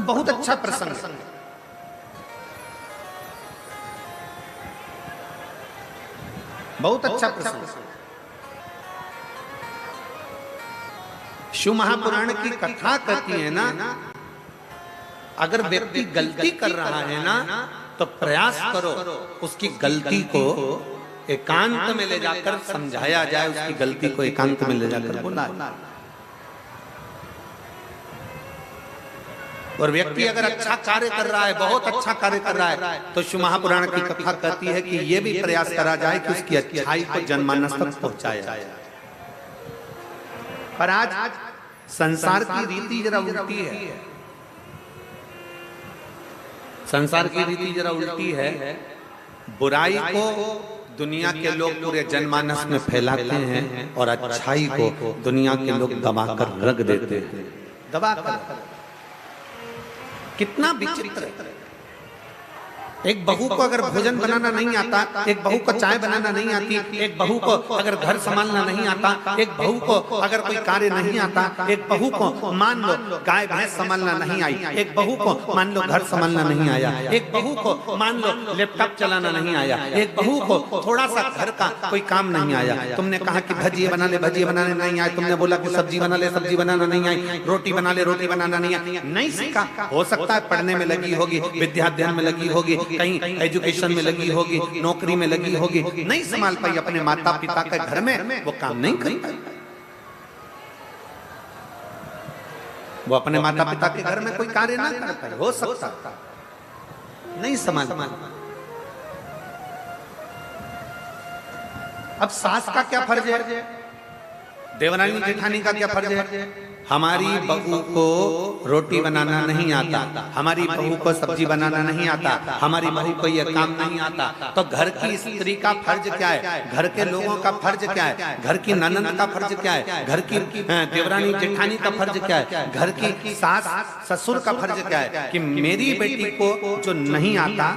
बहुत अच्छा प्रसंग है। बहुत अच्छा प्रसंग। शिव महापुराण की कथा कहती है ना, अगर व्यक्ति गलती कर रहा है ना तो प्रयास करो उसकी गलती को एकांत में ले जाकर समझाया जाए, उसकी गलती को एकांत में ले जाकर बोला। और व्यक्ति अगर अच्छा कार्य कर रहा है, बहुत अच्छा कार्य कर रहा है, तो शिव महापुराण की कथा कहती है कि यह भी प्रयास करा जाए कि उसकी अच्छाई को जनमानस तक पहुंचाया जाए। पर आज संसार की रीति जरा उल्टी है। संसार की रीति जरा उल्टी है। बुराई को दुनिया के लोग पूरे जनमानस में फैलाते हैं और अच्छाई को दुनिया के लोग दबाकर रख देते हैं। दबाकर। कितना विचित्र है। एक बहू को अगर भोजन बनाना नहीं आता, एक बहू को चाय बनाना नहीं आती, एक बहू को अगर घर संभालना नहीं आता, एक बहू को अगर कोई कार्य नहीं आता, एक बहू को मान लो गाय भैंस संभालना नहीं आई, एक बहू को मान लो घर संभालना नहीं आया, एक बहू को मान लो लैपटॉप चलाना नहीं आया, एक बहू को थोड़ा सा घर का कोई काम नहीं आया। तुमने कहा कि भजिए बना ले, भजिए बनाने नहीं आए। तुमने बोला कि सब्जी बना ले, सब्जी बनाना नहीं आई। रोटी बना ले, रोटी बनाना नहीं आई। नहीं सीखा। हो सकता है पढ़ने में लगी होगी, विद्याध्ययन में लगी होगी, कहीं एजुकेशन में लगी होगी, नौकरी में लगी होगी, नहीं संभाल पाई अपने माता पिता के घर में, वो काम नहीं कर पाई। वो अपने माता पिता के घर में कोई कार्य ना कर पाई। हो सकता नहीं संभाल पाई। अब सास का क्या फर्ज है, देवरानी जेठानी का क्या फर्ज है? हमारी बहू को रोटी बनाना नहीं आता, हमारी बहू को सब्जी बनाना नहीं आता, हमारी बहू को यह काम नहीं आता, तो घर की स्त्री का फर्ज क्या है? घर के लोगों का फर्ज क्या है? घर की ननद का फर्ज क्या है? घर की देवरानी जेठानी का फर्ज क्या है? घर की सास ससुर का फर्ज क्या है? कि मेरी बेटी को जो नहीं आता,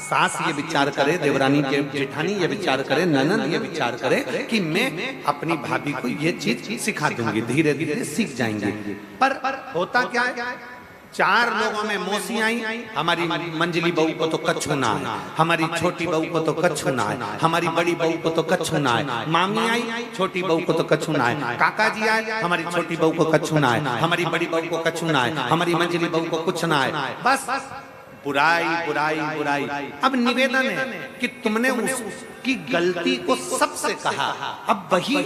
सास ये विचार करे, देवरानी जेठानी ये विचार करे, ननद ये विचार करे कि मैं अपनी भाभी को ये चीज सिखा दूंगी, धीरे धीरे सीख जाएंगे। पर होता क्या है? चार लोगों में मौसी आई, हमारी मंजली बहू को तो कच्छू ना है, हमारी छोटी बहू को तो कच्छू ना है, हमारी बड़ी बहू को तो कच्छू ना है, मामी आई छोटी बहू को तो कच्छू ना है, काका जी आए हमारी छोटी बहू को कच्छू ना है, हमारी बड़ी बहू को कच्छू ना है, हमारी मंजली बहू को कुछ ना है। बस बुराई बुराई बुराई। अब निवेदन है कि तुमने उसकी गलती को सबसे कहा। अब वही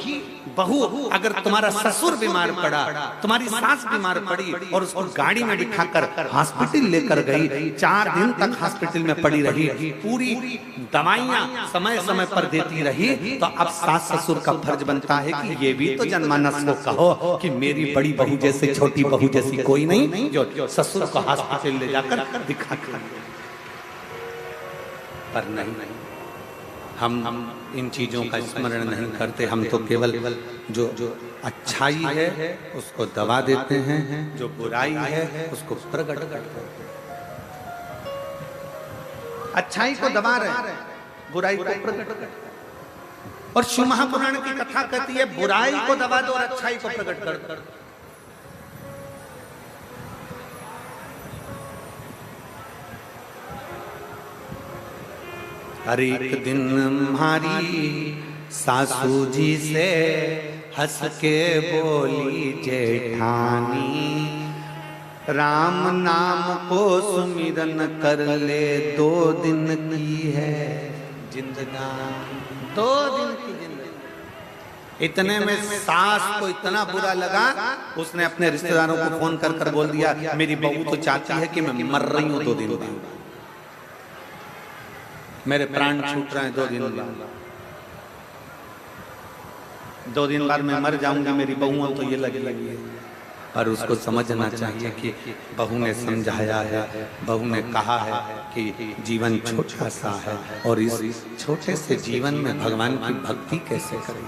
बहू अगर तुम्हारा ससुर बीमार पड़ा, तुम्हारी सास बीमार पड़ी और उसको गाड़ी में बिठाकर हॉस्पिटल लेकर गई, 4 दिन तक हॉस्पिटल में पड़ी रही, पूरी दवाइयां समय समय पर देती रही, तो अब सास ससुर का फर्ज बनता है कि ये भी तो जनमानस को कहो कि मेरी बड़ी बहू जैसे, छोटी बहू जैसी कोई नहीं जो ससुर को हॉस्पिटल ले जाकर दिखा। पर नहीं, हम इन चीजों का स्मरण नहीं करते। हम तो केवल जो अच्छाई है उसको दबा देते हैं, जो बुराई है उसको प्रकट करते हैं। अच्छाई को दबा रहे, बुराई को प्रकट करते हैं। और शिव महापुराण की कथा कहती है बुराई को दबा दो और अच्छाई को प्रकट कर दो। हर एक दिन हमारी सासू जी से हंस के बोली जेठानी, राम नाम को सुमिरन कर ले, 2 दिन की है जिंदगानी, 2 दिन की जिंदगी। इतने में सास को इतना बुरा लगा, उसने अपने रिश्तेदारों को फोन कर कर बोल दिया मेरी बहू तो चाहती है कि मैं मर रही हूं 2 दिन बाद, मेरे प्राण छूट रहे हैं 2 दिन बाद, 2 दिन बाद मैं मर जाऊंगी, मेरी बहुओं तो ये लगी है। पर उसको समझना चाहिए कि बहू ने समझाया है, बहू ने कहा है कि जीवन छोटा सा है और इस छोटे से जीवन में भगवान की भक्ति कैसे करें,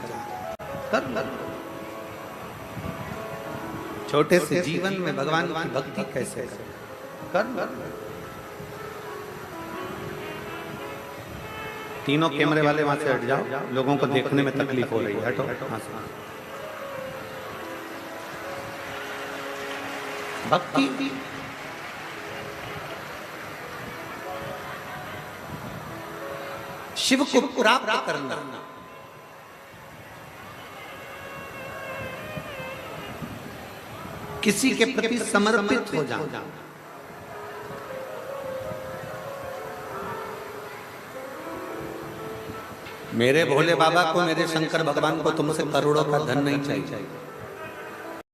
कर छोटे से जीवन में भगवान की भक्ति कैसे करें, कर। तीनों कैमरे वाले वहां से हट जाओ, लोगों को देखने में तकलीफ हो रही है, हटो। भक्ति शिव को प्राप्त करना, किसी के प्रति समर्पित हो जाना। मेरे भोले बाबा को, मेरे शंकर भगवान को तुमसे करोड़ों का धन नहीं चाहिए,